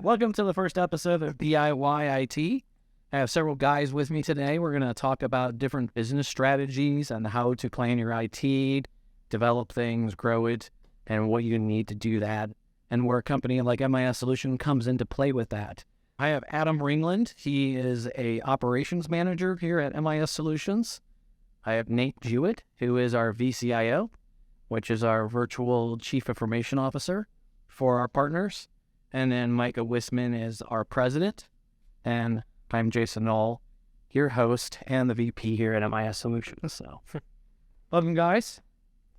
Welcome to the first episode of DIY IT. I have several guys with me today. We're going to talk about different business strategies and how to plan your IT, develop things, grow it, and what you need to do that, and where a company like MIS Solution comes into play with that. I have Adam Ringland. He is a operations manager here at MIS Solutions. I have Nate Jewett, who is our VCIO, which is our virtual chief information officer for our partners. And then Micah Wissman is our president. And I'm Jason Null, your host and the VP here at MIS Solutions. So, welcome, guys.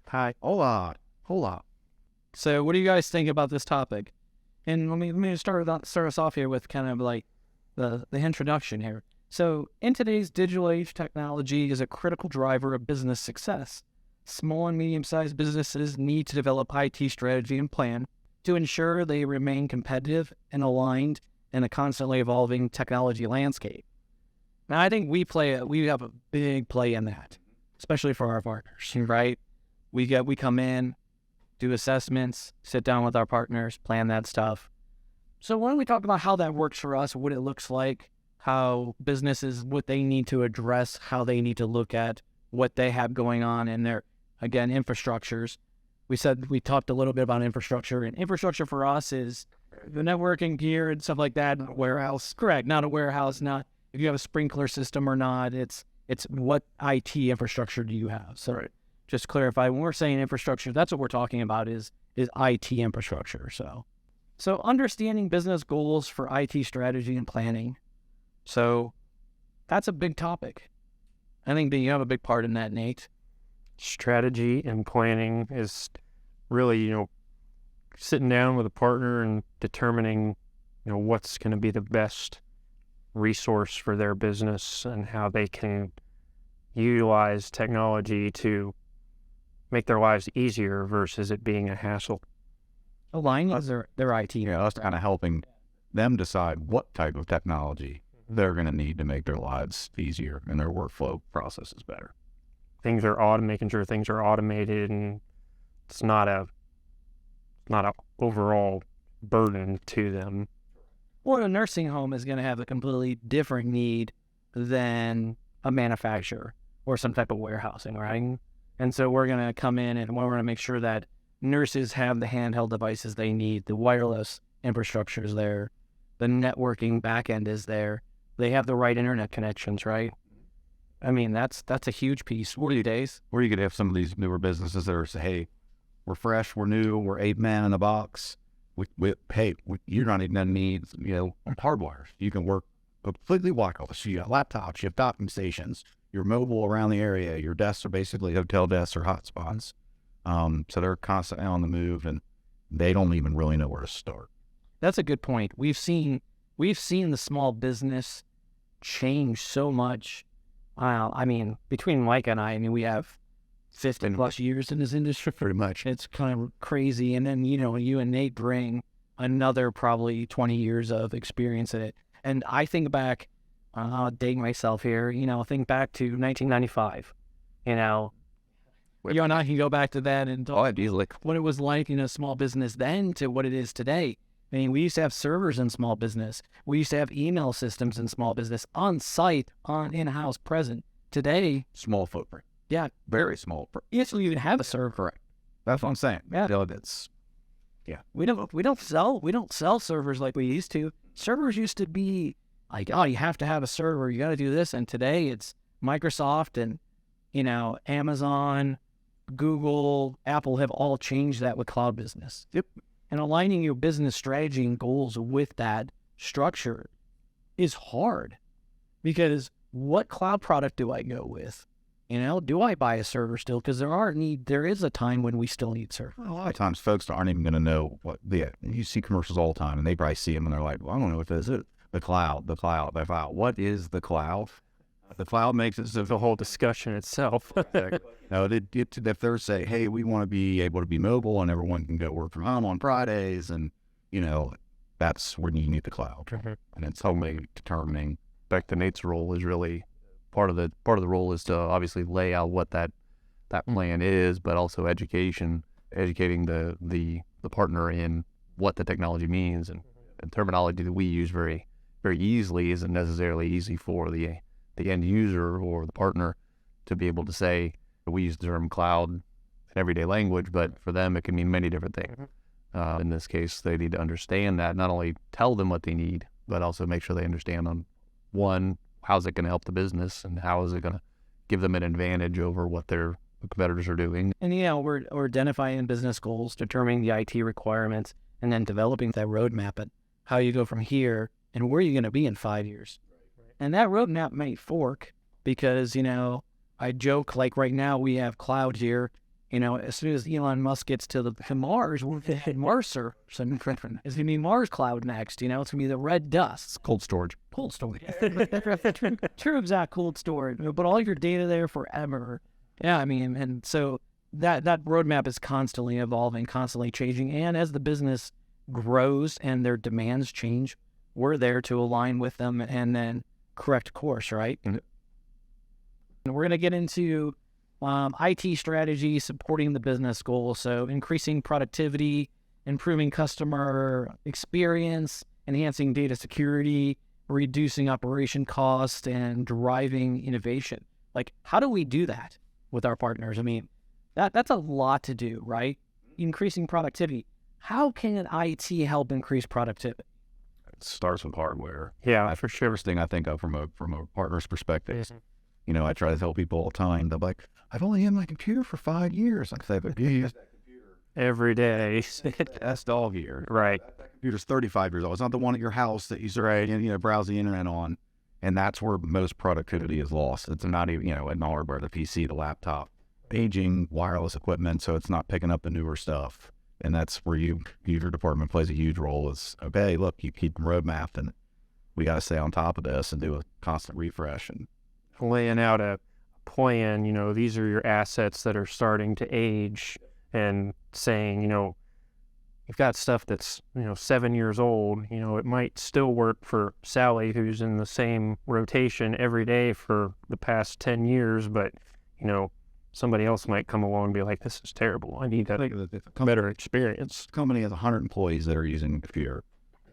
Hi. Hola. So, what do you guys think about this topic? And let me start us off here with kind of like the introduction here. So, in today's digital age, technology is a critical driver of business success. Small and medium-sized businesses need to develop IT strategy and plan to ensure they remain competitive and aligned in a constantly evolving technology landscape. Now, I think we have a big play in that, especially for our partners, right? We come in, do assessments, sit down with our partners, plan that stuff. So why don't we talk about how that works for us, what it looks like, how businesses, what they need to address, how they need to look at what they have going on in their, again, infrastructures. We talked a little bit about infrastructure, and infrastructure for us is the networking gear and stuff like that. Not a warehouse. Correct. Not a warehouse, not if you have a sprinkler system or not. It's what IT infrastructure do you have? So right. Just clarify, when we're saying infrastructure, that's what we're talking about is IT infrastructure. So understanding business goals for IT strategy and planning. So that's a big topic. I think that you have a big part in that, Nate. Strategy and planning is really, sitting down with a partner and determining, what's going to be the best resource for their business and how they can utilize technology to make their lives easier versus it being a hassle. Aligning their IT. Yeah, us kind of helping them decide what type of technology they're going to need to make their lives easier and their workflow processes better. Making sure things are automated and it's not a overall burden to them. Well, a nursing home is going to have a completely different need than a manufacturer or some type of warehousing, right? And so we're going to come in and we're going to make sure that nurses have the handheld devices they need, the wireless infrastructure is there, the networking backend is there, they have the right internet connections, right? I mean, that's a huge piece. 40 days. Or you could have some of these newer businesses that are say, hey, we're fresh, we're new, we're 8 man in a box. You're not even going to need, hardwire. You can work completely wireless. You got laptops, you have docking stations, you're mobile around the area. Your desks are basically hotel desks or hotspots. So they're constantly on the move and they don't even really know where to start. That's a good point. We've seen the small business change so much. Between Mike and I we have 50 plus years in this industry. Pretty much. It's kind of crazy. And then, you and Nate bring another probably 20 years of experience in it. And I think back, I'll date myself here, think back to 1995, you and I can go back to that and talk what it was like in a small business then to what it is today. I mean, we used to have servers in small business. We used to have email systems in small business, on-site, in-house, present. Today, small footprint. Yeah. Very small. Yes, we even have a server. Correct. That's what I'm saying. Yeah. We don't sell servers like we used to. Servers used to be like, oh, you have to have a server. You got to do this. And today it's Microsoft and, Amazon, Google, Apple have all changed that with cloud business. Yep. And aligning your business strategy and goals with that structure is hard because what cloud product do I go with? Do I buy a server still? Because there is a time when we still need server. A lot of times folks aren't even going to know you see commercials all the time and they probably see them and they're like, well, I don't know what this is. The cloud. What is the cloud? The cloud makes it so the whole discussion itself. No, if they're say, hey, we want to be able to be mobile and everyone can go work from home on Fridays, and that's when you need the cloud. Mm-hmm. And it's only determining. Back to Nate's role is really part of the role is to obviously lay out what that plan is, but also educating the partner in what the technology means and terminology that we use very, very easily isn't necessarily easy for the end user or the partner to be able to say. We use the term cloud in everyday language, but for them it can mean many different things. In this case, they need to understand that, not only tell them what they need, but also make sure they understand on one, how's it going to help the business, and how is it going to give them an advantage over what their competitors are doing. And we're identifying business goals, determining the IT requirements, and then developing that roadmap and how you go from here and where you're going to be in 5 years. And that roadmap may fork because, I joke, like right now we have cloud here. As soon as Elon Musk gets to Mars, we'll hit Mars, sir. So it's going to be Mars cloud next. It's going to be the red dust. Cold storage. Cold storage. True exact cold storage. But all your data there forever. Yeah, and so that roadmap is constantly evolving, constantly changing. And as the business grows and their demands change, we're there to align with them and then correct course, right? Mm-hmm. And we're going to get into IT strategy, supporting the business goals. So increasing productivity, improving customer experience, enhancing data security, reducing operation costs, and driving innovation. Like, how do we do that with our partners? That's a lot to do, right? Increasing productivity. How can IT help increase productivity? It starts with hardware. Yeah, for sure. First thing I think of from a partner's perspective. I try to tell people all the time, they're like, I've only had my computer for 5 years. I say, but you use that computer every day. That's dog year. Right. That computer's 35 years old. It's not the one at your house that you browse the internet on. And that's where most productivity is lost. It's not even, in hardware, the PC, the laptop, aging wireless equipment, so it's not picking up the newer stuff. And that's where your department plays a huge role. Is, okay, look, you keep the roadmap, and we got to stay on top of this and do a constant refresh. And laying out a plan, these are your assets that are starting to age, and saying, you've got stuff that's, 7 years old, it might still work for Sally, who's in the same rotation every day for the past 10 years, but, somebody else might come along and be like, this is terrible. I need a better experience. The company has 100 employees that are using a computer,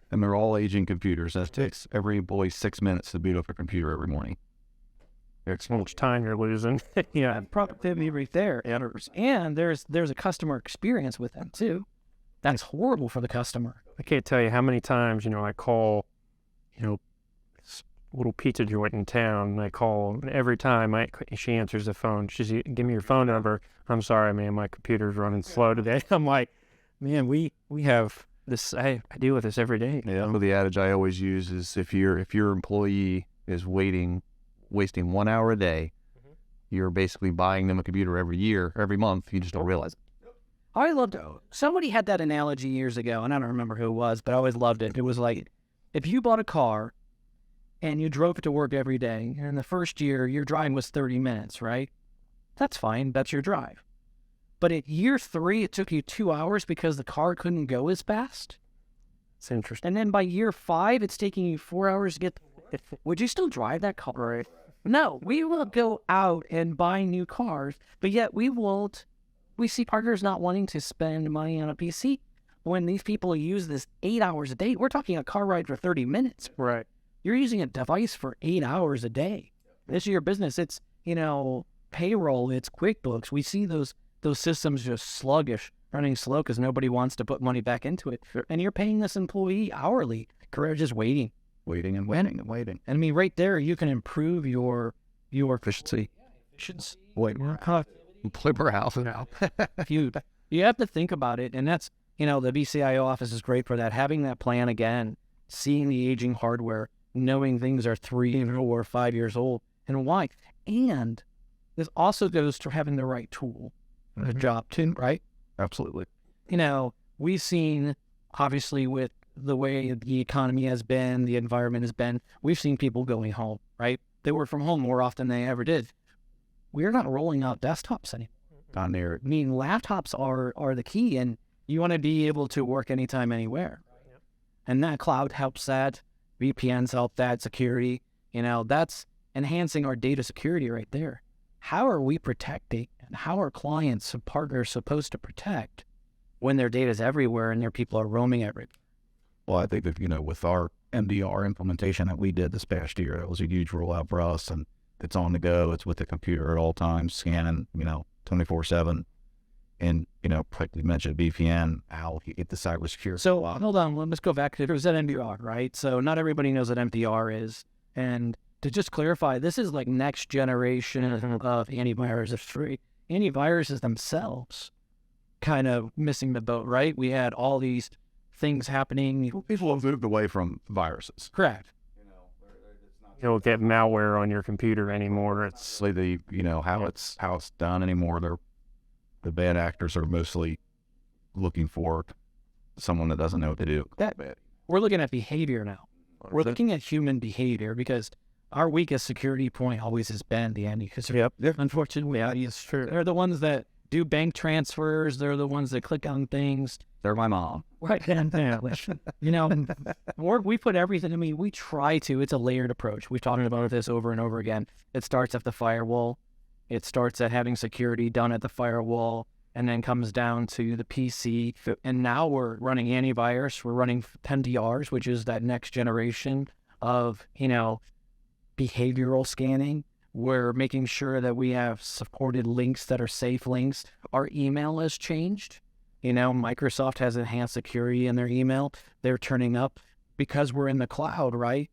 and they're all aging computers. That takes every employee 6 minutes to boot up a computer every morning. It's how much time you're losing. Yeah, productivity right there. And there's a customer experience with them too. That's horrible for the customer. I can't tell you how many times, I call, this little pizza joint in town, and I call, and every time she answers the phone, she's, give me your phone number. I'm sorry, man, my computer's running slow today. I'm like, man, we have this, I deal with this every day. Yeah. Well, the adage I always use is if your employee is wasting 1 hour a day, you're basically buying them a computer every month. You just don't realize it. I loved it. Somebody had that analogy years ago, and I don't remember who it was, but I always loved it. It was like, if you bought a car and you drove it to work every day, and in the first year, your drive was 30 minutes, right? That's fine. That's your drive. But at year 3, it took you 2 hours because the car couldn't go as fast. It's interesting. And then by year 5, it's taking you 4 hours to get to work. Would you still drive that car? Right. No, we will go out and buy new cars, but yet we won't. We see partners not wanting to spend money on a PC when these people use this 8 hours a day. We're talking a car ride for 30 minutes. Right. You're using a device for 8 hours a day. This is your business. It's, payroll, it's QuickBooks. We see those systems just sluggish, running slow because nobody wants to put money back into it. And you're paying this employee hourly. Career just waiting. And waiting. And right there, you can improve your Efficiency. Employee morale. You have to think about it, and that's, the BCIO office is great for that. Having that plan again, seeing the aging hardware, knowing things are 3 or 5 years old, and why. And this also goes to having the right tool for the job too, right? Absolutely. We've seen, obviously, with the way the economy has been, the environment has been, we've seen people going home, right? They work from home more often than they ever did. We're not rolling out desktops anymore. Not near. Laptops are the key, and you want to be able to work anytime, anywhere. Yep. And that cloud helps that. VPNs help that. Security, that's enhancing our data security right there. How are we protecting, and how are clients and partners supposed to protect when their data is everywhere and their people are roaming everywhere? Well, I think that, with our MDR implementation that we did this past year, it was a huge rollout for us, and it's on the go. It's with the computer at all times, scanning, 24/7. And, like you mentioned, VPN, how you get the cybersecurity. So hold on, let's go back to there's that MDR, right? So not everybody knows what MDR is. And to just clarify, this is like next generation of antiviruses. Antiviruses themselves kind of missing the boat, right? We had all these things happening. People have moved away from viruses. Correct. You don't get malware on your computer anymore. It's The how it's done anymore. The bad actors are mostly looking for someone that doesn't know what to do. We're looking at behavior now. We're looking at human behavior because our weakest security point always has been the end user. Yep. Unfortunately, they're the ones that do bank transfers. They're the ones that click on things. They're my mom. Right. We put everything, we try to. It's a layered approach. We've talked about this over and over again. It starts at the firewall. It starts at having security done at the firewall, and then comes down to the PC. And now we're running antivirus. We're running MDRs, which is that next generation of, behavioral scanning. We're making sure that we have supported links that are safe links. Our email has changed. Microsoft has enhanced security in their email. They're turning up because we're in the cloud, right?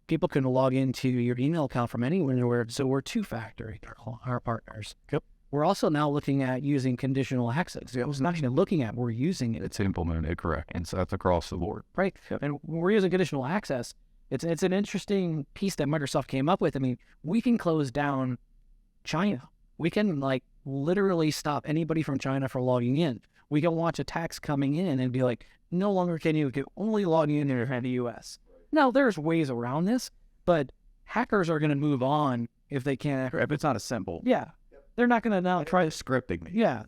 People can log into your email account from anywhere. So we're two-factor, our partners. Yep. We're also now looking at using conditional access. It was not even looking at, we're using it. It's implemented, correct. And so that's across the board. Right. And we're using conditional access. It's an interesting piece that Microsoft came up with. We can close down China. We can literally stop anybody from China from logging in. We can watch attacks coming in and be like, no longer can you only log in in the U.S. Now, there's ways around this, but hackers are going to move on if they can't. If it's not as simple. Yeah. They're not going to now try scripting me. Yeah.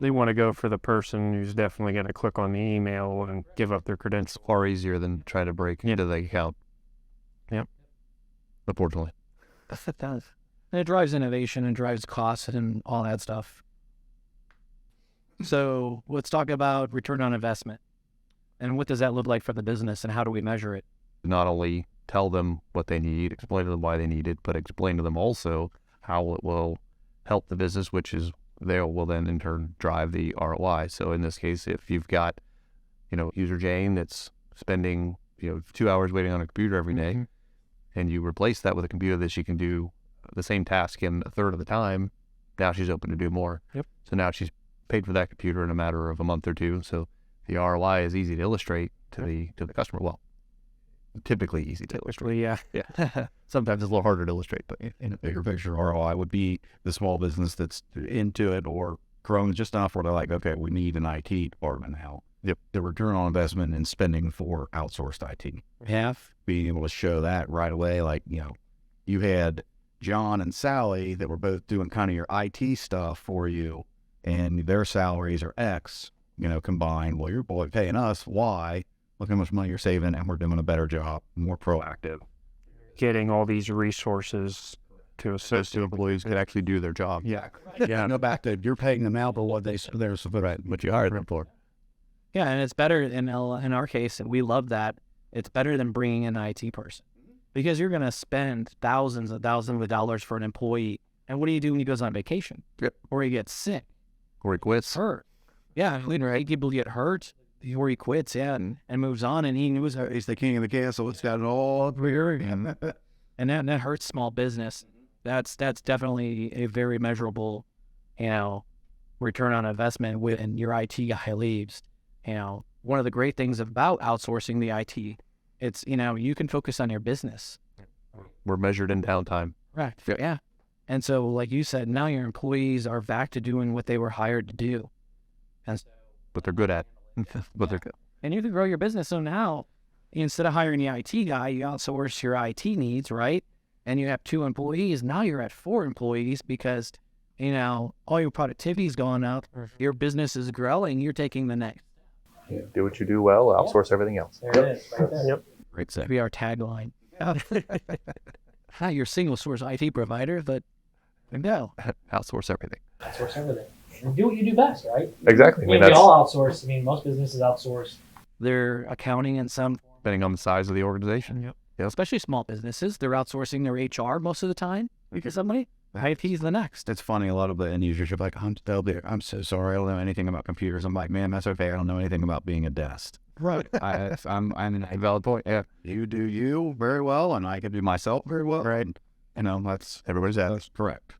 they want to go for the person who's definitely going to click on the email and give up their credentials. Far easier than trying to break into the account. Yep. Unfortunately. It does. And it drives innovation and drives costs and all that stuff. So let's talk about return on investment. And what does that look like for the business and how do we measure it? Not only tell them what they need, explain to them why they need it, but explain to them also how it will help the business, which is they will then in turn drive the ROI. So in this case, if you've got, user Jane that's spending, 2 hours waiting on a computer every day, and you replace that with a computer that she can do the same task in a third of the time, now she's open to do more. Yep. So now she's paid for that computer in a matter of a month or two. So the ROI is easy to illustrate to the customer. Well, typically easy to illustrate. Yeah. Yeah. Sometimes it's a little harder to illustrate, but In a bigger picture, ROI would be the small business that's into it or grown just enough where they're like, okay, we need an IT department now. Yep. The return on investment and spending for outsourced IT. Being able to show that right away, you had John and Sally that were both doing kind of your IT stuff for you, and their salaries are X, combined. Well, you're paying us Y. Look how much money you're saving, and we're doing a better job, more proactive. Getting all these resources to assist those two employees can actually do their job. Yeah. Yeah. Go back to you're paying them out for what they're supposed to, what you hired them for. Yeah, and it's better in our case, and we love that. It's better than bringing in an IT person because you're going to spend thousands of dollars for an employee. And what do you do when he goes on vacation? Yep. Or he gets sick? Or he quits. Hurt. Yeah, right. People get hurt or he quits, and moves on, and he knows He's the king of the castle. It's got it all up here. and that hurts small business. That's definitely a very measurable, return on investment when your IT guy leaves. One of the great things about outsourcing the IT, it's, you can focus on your business. We're measured in downtime. Right. Yeah. And so, like you said, now your employees are back to doing what they were hired to do. And so, But they're good at but they're good. And you can grow your business. So now, instead of hiring the IT guy, you outsource your IT needs, right? And you have 2 employees. Now you're at 4 employees because, all your productivity is going up. Your business is growing. You're taking the next. Do what you do well, outsource everything else. There it is. Right there. Yep. Great That'd set. be our tagline. Not your single source IT provider, but no. Outsource everything. Outsource everything. And do what you do best, right? Exactly. We all outsource. Most businesses outsource their accounting in some, Depending on the size of the organization. Yep. especially small businesses, they're outsourcing their HR most of the time because somebody, IT is the next. It's funny. A lot of the end users are like, I'm so sorry. I don't know anything about computers. I'm like, man, that's okay. I don't know anything about being a desk. Right. I'm a valid point. Yeah. You do you very well, and I can do myself very well. Right. You know, that's Everybody's at. that's correct.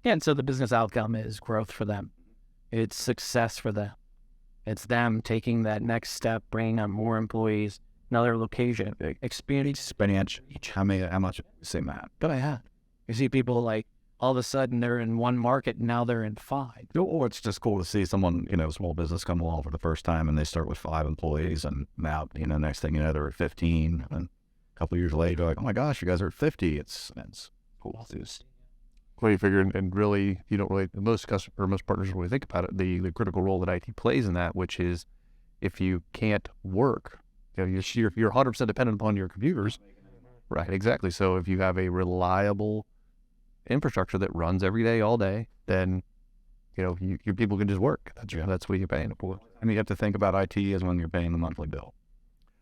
Yeah, and so the business outcome is growth for them. It's success for them. It's them taking that next step, bringing on more employees, another location, experience. How much say that? Go ahead. You see people like all of a sudden they're in one market, now they're in 5. Or it's just cool to see someone, small business come along for the first time and they start with 5 employees and now, next thing you know, they're at 15. And a couple of years later, they're like, oh my gosh, you guys are at 50. It's cool. Well, you figure, and really, you don't really, most partners don't really think about it, the critical role that IT plays in that, which is if you can't work, you're 100% dependent upon your computers. Right, exactly. So if you have a reliable infrastructure that runs every day, all day, then, your people can just work. That's what you're paying for. I mean, you have to think about IT as when you're paying the monthly bill.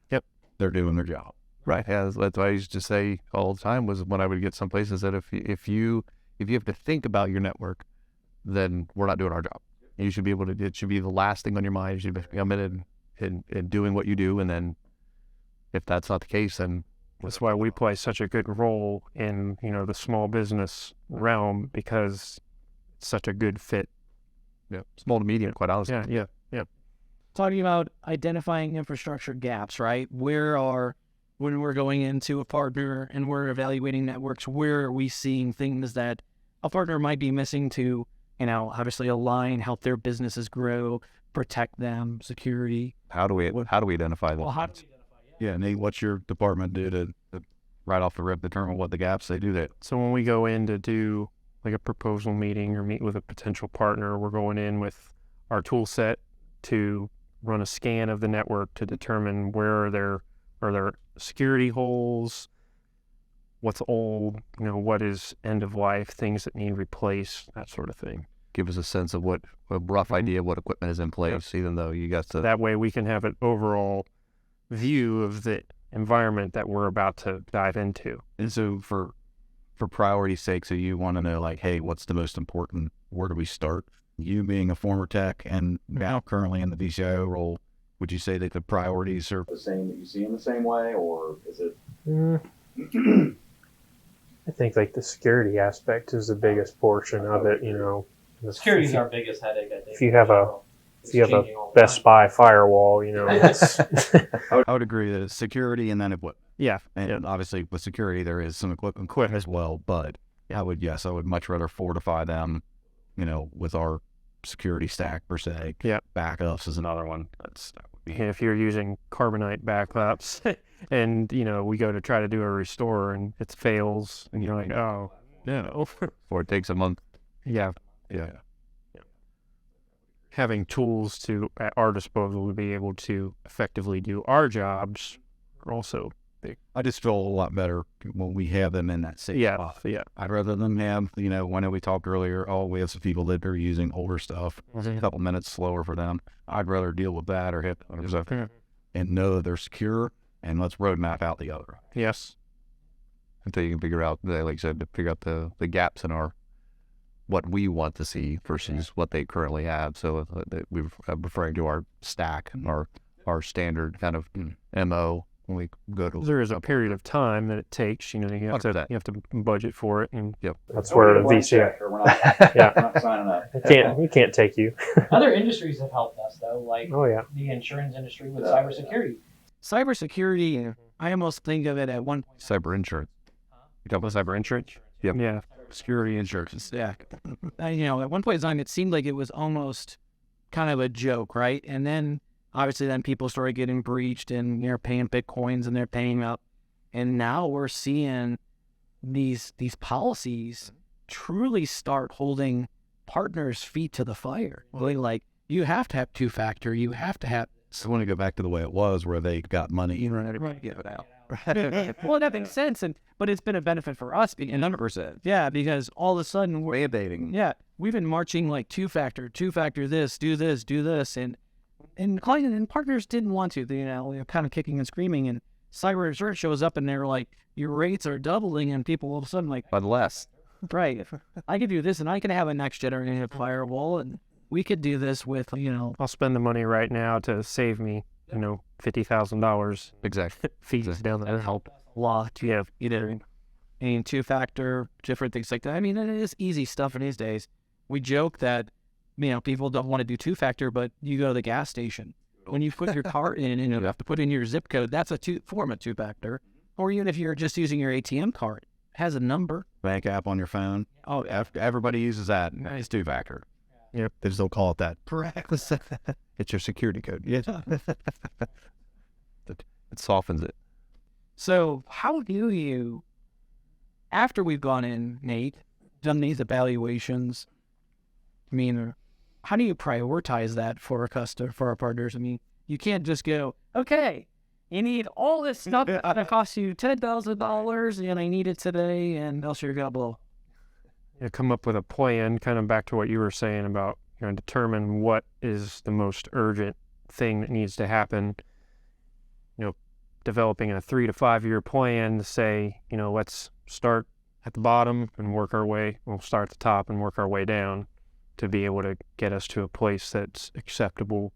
Yep. They're doing their job. Right. Yeah, that's what I used to say all the time was when I would get some places that if you have to think about your network, then we're not doing our job. You should be able to. It should be the last thing on your mind. You should be committed in doing what you do, and then if that's not the case, then That's why we play such a good role in, the small business realm, because it's such a good fit. small to medium, quite honestly. Yeah. Talking about identifying infrastructure gaps, right? When we're going into a partner and we're evaluating networks, where are we seeing things that a partner might be missing to, obviously align, help their businesses grow, protect them, security. How do we identify that? Well, how do we identify? Yeah, Nate, what's your department do to right off the rip determine what the gaps they do that? So when we go in to do like a proposal meeting or meet with a potential partner, we're going in with our tool set to run a scan of the network to determine where are there security holes, what's old, what is end of life, things that need replaced, that sort of thing. Give us a sense of a rough idea of what equipment is in place, even though you got to. That way we can have an overall view of the environment that we're about to dive into. And so for priority's sake, so you want to know, like, hey, what's the most important? Where do we start? You being a former tech and now currently in the VCIO role, would you say that the priorities are the same, that you see in the same way, or is it? I think like the security aspect is the biggest portion of it. Security is our biggest headache, I think. If you have a Best Buy firewall, Yes. I would agree that it's security and then equipment. Yeah. And obviously with security, there is some equipment as well, but I would much rather fortify them, with our security stack per se. Yeah. Backups is another one. That would be. If you're using Carbonite backups and, we go to try to do a restore and it fails and you're like, oh, no. Or it takes a month. Yeah. Having tools at our disposal to be able to effectively do our jobs are also big. I just feel a lot better when we have them in that safe spot. Yeah. I'd rather them have, when we talked earlier, we have some people that are using older stuff. It's a couple minutes slower for them. I'd rather deal with that or hit and know that they're secure, and let's roadmap out the other. Yes. Until you can figure out, like you said, to figure out the gaps in what we want to see versus what they currently have. So we're referring to our stack, our standard kind of MO when we go to. There is a period of time that it takes. You have to budget for it, and that's where the VC. We're not signing up. We can't take you. Other industries have helped us, though, like Oh yeah. the insurance industry with cybersecurity. Cybersecurity, I almost think of it at one point. Cyber insurance. You talk about cyber insurance. Yep. Yeah. Security insurance. Yeah. At one point in time, it seemed like it was almost kind of a joke, right? And then obviously people started getting breached and they're paying Bitcoins and they're paying up. And now we're seeing these policies truly start holding partners' feet to the fire. Really, like, you have to have 2-factor, you have to have. So I want to go back to the way it was, where they got money and Right. get it out. Well, that makes sense, but it's been a benefit for us. 100%. Yeah, because all of a sudden Band-aiding. we've been marching like 2-factor, this, do this, and and client and partners didn't want to. They're kind of kicking and screaming, and cyber insurance shows up, and they're like, your rates are doubling, and people all of a sudden like, But less. right, I could do this, and I can have a next generation firewall, and we could do this with, I'll spend the money right now to save me, $50,000 Exactly. fees down the help a lot. Yeah. And two-factor, different things like that. I mean, it is easy stuff these days. We joke that, people don't want to do two-factor, but you go to the gas station. When you put your card in and you have to put in your zip code, that's a form of two-factor. Or even if you're just using your ATM card, it has a number. Bank app on your phone. Oh, everybody uses that. It's two-factor. Yep. They still call it that. Correct. It's your security code. Yes. It softens it. So how do you, after we've gone in, Nate, done these evaluations, how do you prioritize that for our customer, for our partners? You can't just go, okay, you need all this stuff that costs you $10,000 and I need it today, and else you're going to blow. Come up with a plan, kind of back to what you were saying about, determine what is the most urgent thing that needs to happen. Developing a 3 to 5 year plan to say, let's start at the bottom and work our way. We'll start at the top and work our way down to be able to get us to a place that's acceptable.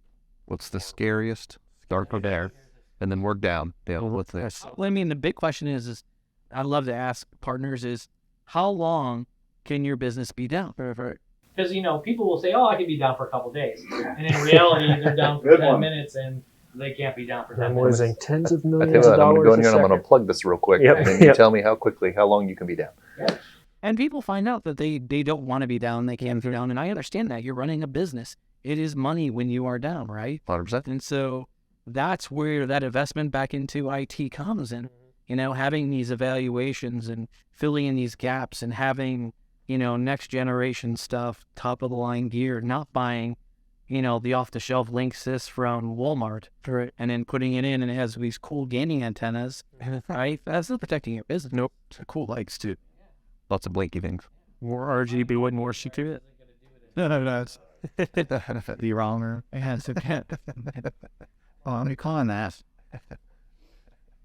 What's the scariest? Start from there and then work down. Yeah, what's this? Well, the big question is I love to ask partners is, how long can your business be down? Because, people will say, oh, I can be down for a couple days. And in reality, they're down for 10 minutes and they can't be down for 10 I'm minutes. losing tens of I tell you millions of what, I'm going to dollars go a in here and I'm going second. to plug this real quick. Yep, And then you yep. tell me how long you can be down. And people find out that they don't want to be down, they can't be down. And I understand that. You're running a business. It is money when you are down, right? 100%. And so that's where that investment back into IT comes in. Having these evaluations and filling in these gaps and having, next generation stuff, top of the line gear, not buying, the off-the-shelf Linksys from Walmart, right? And then putting it in and it has these cool gaming antennas, right? That's not protecting your business. Nope. Cool lights too. Lots of blinky things. More RGB would more secure. No. The wronger. Yes, it can. Oh, I'm calling that.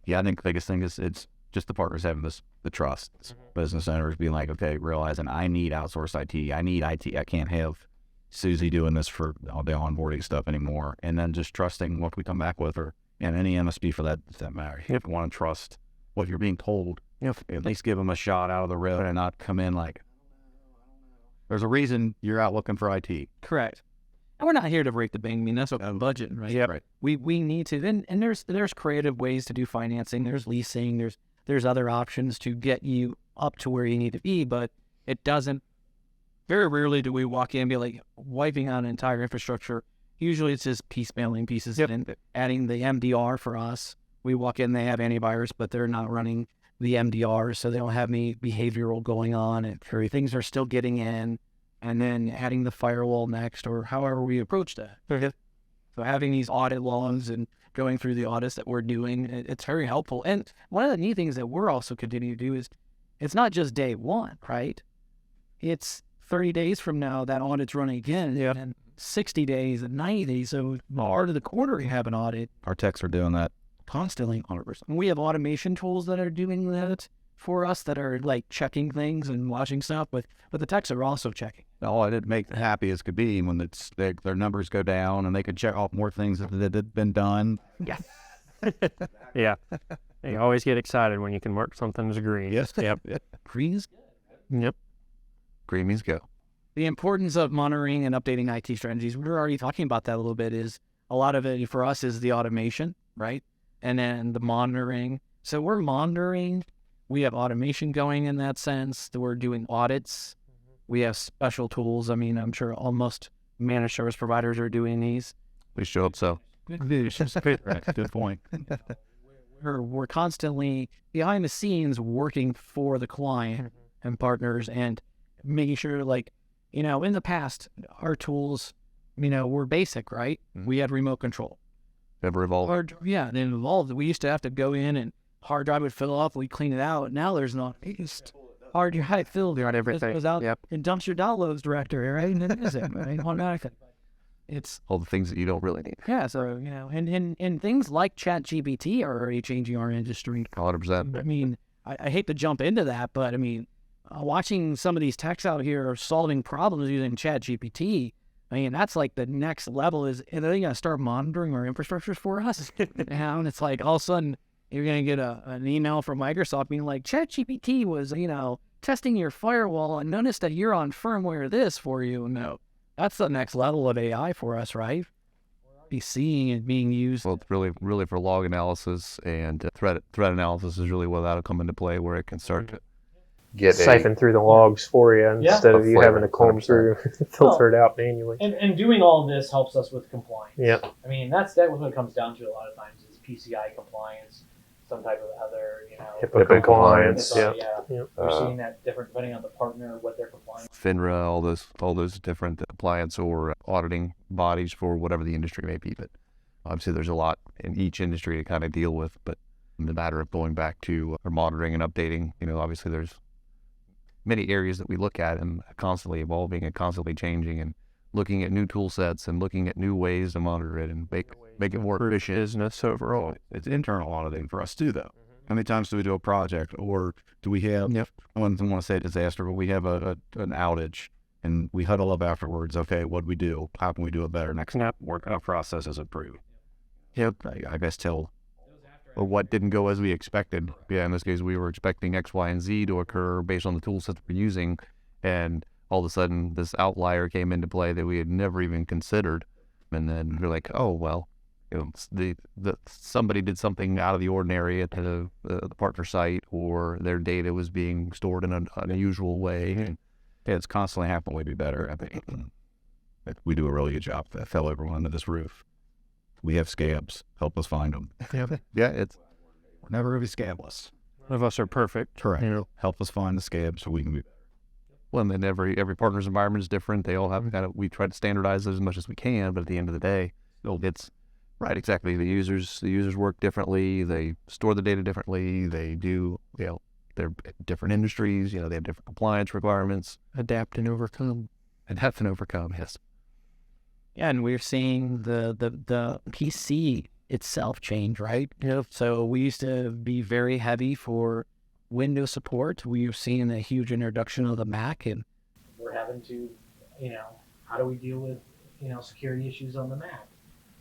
Yeah, I think the biggest thing is it's just the partners having the trust. Business owners being like, okay, realizing I need outsourced IT. I need IT. I can't have Susie doing this for all the onboarding stuff anymore. And then just trusting what we come back with, or any MSP for that matter. If you want to trust what you're being told, at least give them a shot out of the road and not come in like, there's a reason you're out looking for IT. Correct. And we're not here to break the bank. That's a budget, right? Yep. Right. We need to. And there's creative ways to do financing. There's leasing. There's other options to get you up to where you need to be. But it doesn't. Very rarely do we walk in and be like wiping out an entire infrastructure. Usually it's just piecemealing pieces and adding the MDR for us. We walk in, they have antivirus, but they're not running the MDR, so they don't have any behavioral going on, and things are still getting in, and then adding the firewall next, or however we approach that. So having these audit logs and going through the audits that we're doing, it's very helpful. And one of the neat things that we're also continuing to do is it's not just day one, right? It's 30 days from now, that audit's running again, and 60 days and 90 days. So part of the quarter, you have an audit. Our techs are doing that. Constantly, 100%. We have automation tools that are doing that for us, that are like checking things and watching stuff, but the techs are also checking. Oh, it'd make them happy as could be when their numbers go down and they could check off more things that had been done. Yes. Yeah. You always get excited when you can mark something as green. Yes. Yep. Please. Yep. Green means go. The importance of monitoring and updating IT strategies, we were already talking about that a little bit, is a lot of it for us is the automation, right? And then the monitoring. So we're monitoring. We have automation going in that sense. We're doing audits. We have special tools. I'm sure almost managed service providers are doing these. We show up so. Right. Good point. We're constantly behind the scenes working for the client and partners and making sure, in the past, our tools, were basic, right? We had remote control. Never evolved. They evolved. We used to have to go in and hard drive would fill up, we clean it out. Now there's not. Hard drive filled. Got everything. Goes out Yep. and dumps your downloads directory, right? And it is it, right? Automatically. it's all the things that you don't really need. yeah. So and things like ChatGPT are already changing our industry. 100%. I mean, I hate to jump into that, but I mean, watching some of these techs out here solving problems using ChatGPT, I mean, that's like the next level. Is and they're gonna start monitoring our infrastructures for us. And it's like all of a sudden you're gonna get an email from Microsoft being like, ChatGPT was testing your firewall and noticed that you're on firmware this for you. No, that's the next level of AI for us, right? Be seeing it being used. Well, it's really for log analysis and threat analysis is really where that'll come into play, where it can start to Get Siphon through the logs for you instead of you having to comb 100%. through, filter it out manually. And doing all of this helps us with compliance. Yep. I mean, that what it comes down to a lot of times is PCI compliance, some type of other, HIPAA HIPAA compliance. compliance. Yeah. Yeah. Yep. We're seeing that different depending on the partner, what they're compliant. FINRA, all those different compliance or auditing bodies for whatever the industry may be. But obviously, there's a lot in each industry to kind of deal with. But in the matter of going back to our monitoring and updating, obviously there's many areas that we look at and constantly evolving and constantly changing and looking at new tool sets and looking at new ways to monitor it and make it more efficient. Business overall. It's internal auditing for us too, though. How many times do we do a project, or do we have? I wouldn't want to say disaster, but we have an outage, and we huddle up afterwards. Okay, what do we do? How can we do it better next time? Work on processes improved. Yep. I guess till Or what didn't go as we expected. Yeah, in this case, we were expecting X, Y, and Z to occur based on the tool set that we're using, and all of a sudden, this outlier came into play that we had never even considered. And then we're like, oh well, somebody did something out of the ordinary at the partner site, or their data was being stored in an unusual way. yeah, it's constantly happening. We'd be better. I think we do a really good job. That fell everyone under this roof. We have scams. Help us find them. Yeah, it's We're never really scamless. None of us are perfect. Correct. Help us find the scams so we can be better. well, and then every partner's environment is different. They all have we try to standardize it as much as we can, but at the end of the day, it's right exactly. The users work differently. They store the data differently. They do they're different industries. They have different compliance requirements. Adapt and overcome. Yes. Yeah, and we're seeing the PC itself change, right? Yep. So we used to be very heavy for Windows support. We were seeing a huge introduction of the Mac, and We're having to, how do we deal with, security issues on the Mac?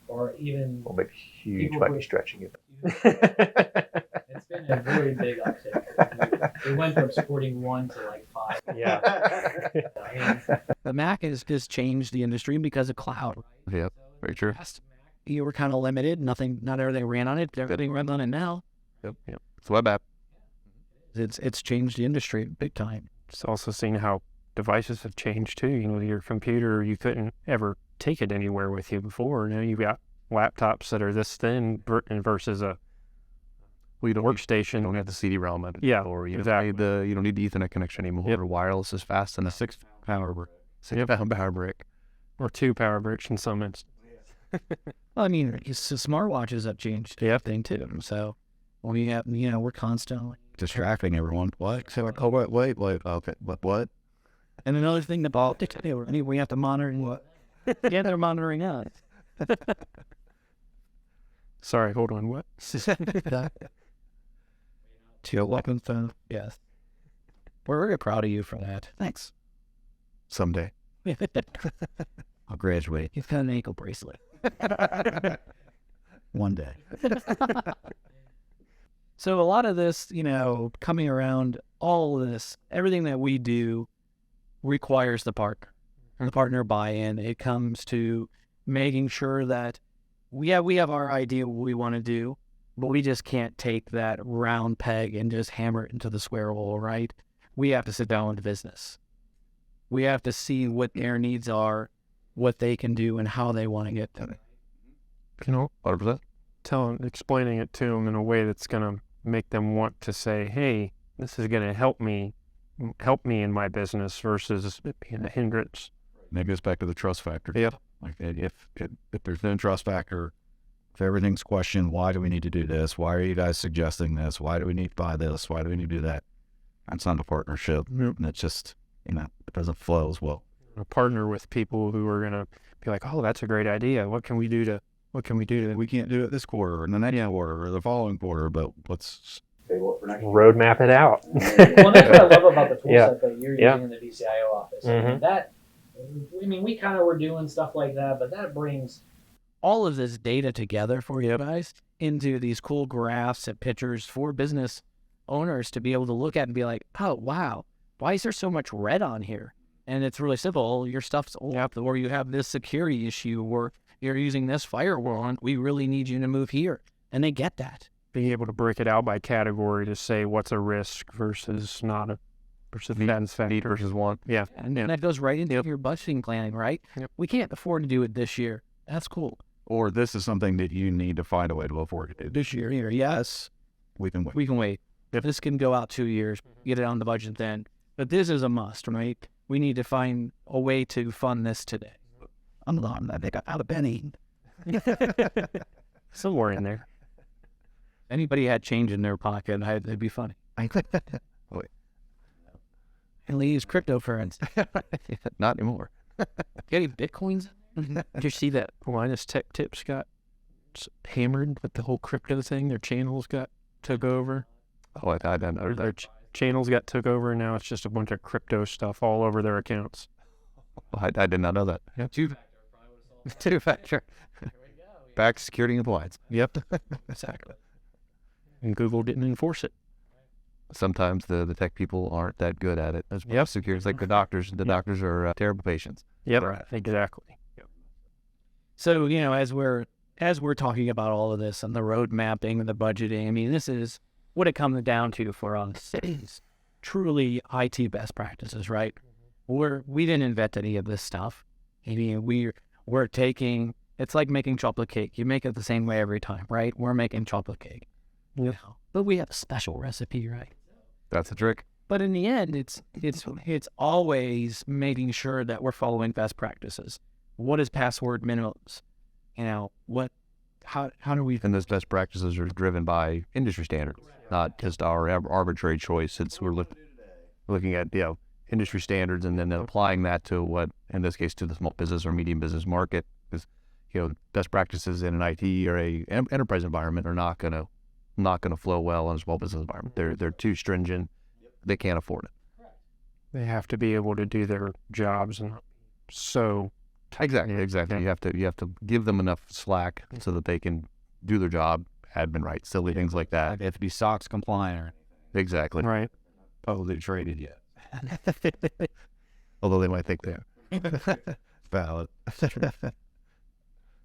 Or even, Well, maybe huge People might be put- stretching it. it's been a very big uptick. We went from supporting 1 to like 5. Yeah. I mean, the Mac has changed the industry because of cloud. Yep. Very true. Past Mac, you were kind of limited. Not everything ran on it. Everything runs on it now. Yep. It's a web app. It's changed the industry big time. It's also seen how devices have changed too. Your computer, you couldn't ever take it anywhere with you before. Now you've got laptops that are this thin versus a workstation. You don't have the CD-ROM at it. Yeah, Or you exactly. don't need the Ethernet connection anymore. Yep. Or wireless is fast enough. 6 power brick. 6-pound power brick. Or 2 power bricks in some instances. Well, I mean, smartwatches have changed the thing too. So we have, we're constantly. Distracting everyone. What? So like, oh wait. Okay, what? And another thing we have to monitor what? Yeah, they're monitoring us. Sorry, hold on. What? To weapon phone. Yes. We're very proud of you for that. Thanks. Someday. I'll graduate You've got an ankle bracelet. one day. So a lot of this, coming around, all of this, everything that we do requires the partner buy-in. It comes to making sure that we have our idea of what we want to do, but we just can't take that round peg and just hammer it into the square hole, right? We have to sit down with the business. We have to see what their needs are, what they can do, and how they want to get them. 100%. Explaining it to them in a way that's going to make them want to say, hey, this is going to help me in my business versus it being a hindrance. Maybe it's back to the trust factor. Yep. Like if there's no trust factor, if everything's questioned, why do we need to do this? Why are you guys suggesting this? Why do we need to buy this? Why do we need to do that? That's not a partnership. Yep. And it's just, it doesn't flow as well. partner with people who are going to be like, oh, that's a great idea. What can we do to We can't do it this quarter or the next quarter or the following quarter, but let's Roadmap it out. Well, that's what I love about the tool Yeah. set that you're Yeah. using in the DCIO office. Mhm. We kind of were doing stuff like that, but that brings all of this data together for you guys into these cool graphs and pictures for business owners to be able to look at and be like, oh, wow, why is there so much red on here? And it's really simple. Your stuff's old, or you have this security issue, or you're using this firewall, and we really need you to move here. And they get that. being able to break it out by category to say what's a risk versus not a versus defense Need factor. versus want. Yeah. And that goes right into your budgeting planning, right? Yep. We can't afford to do it this year. That's cool. or this is something that you need to find a way to afford to do this year. Yes, we can wait. We can wait. If this can go out 2 years, get it on the budget then. But this is a must, right? We need to find a way to fund this today. I'm not that they got out of penny. Somewhere in there. Anybody had change in their pocket, it'd be funny. And they use cryptocurrency. Not anymore. Getting bitcoins. Did you see that MIS.tech tips got hammered with the whole crypto thing? Their channels got took over. Oh, I don't know. Their channels got took over, and now it's just a bunch of crypto stuff all over their accounts. I did not know that. Yep. Two-factor. Back to security and compliance. Yep. Exactly. And Google didn't enforce it. Sometimes the tech people aren't that good at it. As Yep. security, it's like the doctors. The doctors are terrible patients. Yep. Right. Exactly. So, as we're talking about all of this and the road mapping and the budgeting, I mean, this is what it comes down to for us is truly IT best practices, right? We didn't invent any of this stuff. I mean, we're taking, it's like making chocolate cake. You make it the same way every time, right? We're making chocolate cake. But we have a special recipe, right? That's the trick. But in the end, it's always making sure that we're following best practices. What is password minimums? How do we? And those best practices are driven by industry standards, not just our arbitrary choice. We're looking at industry standards and then applying that to what, in this case, to the small business or medium business market. Because best practices in an IT or a enterprise environment are not gonna flow well in a small business environment. They're too stringent. They can't afford it. They have to be able to do their jobs, and so Exactly. Yeah. You have to give them enough slack so that they can do their job, admin rights, silly things like that. They have to be SOX compliant. Exactly. right. Publicly traded yet. Although they might think they are. Valid.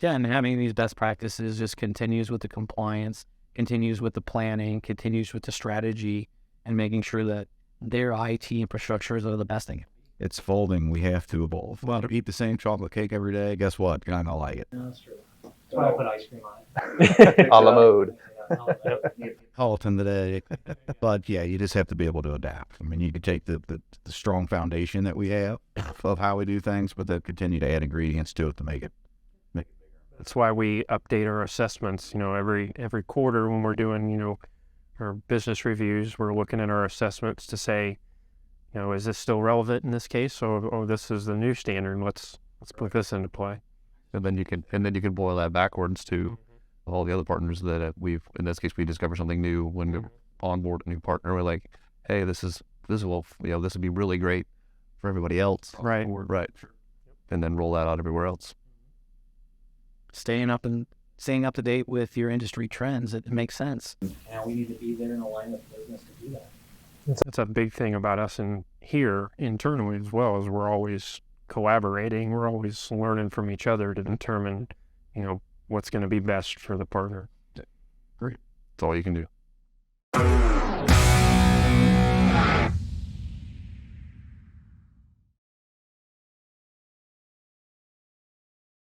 Yeah, and having these best practices just continues with the compliance, continues with the planning, continues with the strategy, and making sure that their IT infrastructures are the best thing. It's folding. We have to evolve. Well, to eat the same chocolate cake every day, guess what? You're not going to like it. No, that's true. That's why I put ice cream on it. A la mode. Halton today. But yeah, you just have to be able to adapt. I mean, you could take the strong foundation that we have of how we do things, but then continue to add ingredients to it to make it bigger. That's why we update our assessments. Every quarter when we're doing our business reviews, we're looking at our assessments to say, is this still relevant in this case, or this is the new standard? Let's put this into play. And then you can boil that backwards to all the other partners that in this case, we discover something new when we onboard a new partner. We're like, hey, this would be really great for everybody else. Right. Right. And then roll that out everywhere else. Staying up to date with your industry trends, it makes sense. And we need to be there and align with business to do that. That's a big thing about us here internally as well, is we're always collaborating. We're always learning from each other to determine, what's going to be best for the partner. Great. That's all you can do.